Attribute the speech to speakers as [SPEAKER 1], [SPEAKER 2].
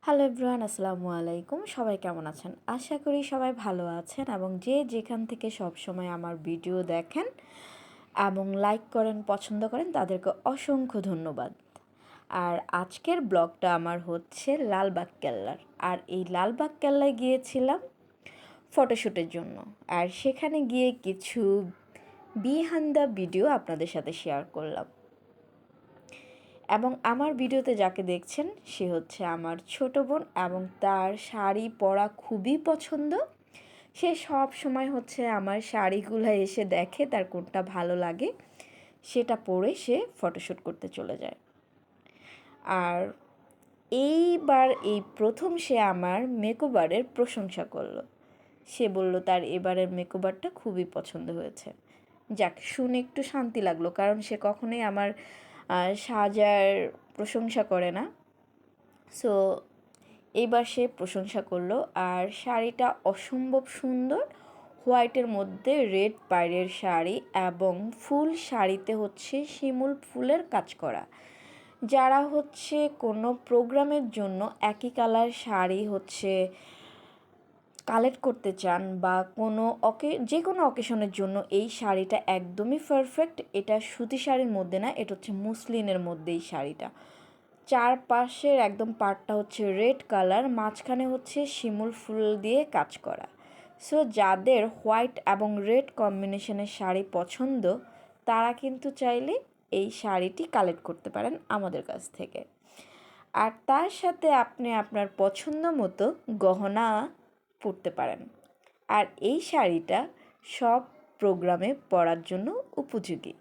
[SPEAKER 1] Hello everyone, আসসালামু আলাইকুম। সবাই কেমন আছেন? আশা করি সবাই ভালো আছেন এবং যে যেখান থেকে সব সময় আমার ভিডিও দেখেন এবং লাইক করেন, পছন্দ করেন তাদেরকে অসংখ্য ধন্যবাদ। আর আজকের ব্লগটা আমার হচ্ছে লালবাগ কেল্লার। আর এই লালবাগ কেল্লায় গিয়েছিলাম ফটোশ্যুটের জন্য। আর সেখানে গিয়ে কিছু বিহাইন্ড দ্য ভিডিও আপনাদের সাথে শেয়ার করলাম। এবং আমার ভিডিওতে যাকে দেখছেন সে হচ্ছে আমার ছোট বোন এবং তার শাড়ি পরা খুবই পছন্দ। সে সব সময় হচ্ছে আমার শাড়িগুলো এসে দেখে তার কোনটা ভালো লাগে সেটা পরে সে ফটোশ্যুট করতে চলে যায়। আর এইবার এই প্রথম সে আমার মেকওভারের প্রশংসা করলো। সে বলল তার এবারের মেকওভারটা খুবই পছন্দ হয়েছে। যাক, শুনে একটু শান্তি লাগলো, কারণ সে কখনোই আমার সাজার প্রশংসা করে না। সো এইবার সে প্রশংসা করলো। আর শাড়িটা অসম্ভব সুন্দর, হোয়াইটের মধ্যে রেড পাড়ের শাড়ি এবং ফুল শাড়িতে হচ্ছে শিমুল ফুলের কাজ করা। যারা হচ্ছে কোনো প্রোগ্রামের জন্য একই কালার শাড়ি হচ্ছে কালেক্ট করতে চান বা যে কোনো অকেশনের জন্য এই শাড়িটা একদমই পারফেক্ট। এটা সুতি শাড়ির মধ্যে না, এটা হচ্ছে মুসলিনের মধ্যে এই শাড়িটা। চারপাশের একদম পাড়টা হচ্ছে রেড কালার, মাঝখানে হচ্ছে শিমুল ফুল দিয়ে কাজ করা। সো যাদের হোয়াইট এবং রেড কম্বিনেশনের শাড়ি পছন্দ তারা কিন্তু চাইলে এই শাড়িটি কালেক্ট করতে পারেন আমাদের কাছ থেকে। আর তার সাথে আপনি আপনার পছন্দ মতো গহনা পরতে পারেন। আর এই শাড়িটা সব প্রোগ্রামে পরার জন্য উপযোগী।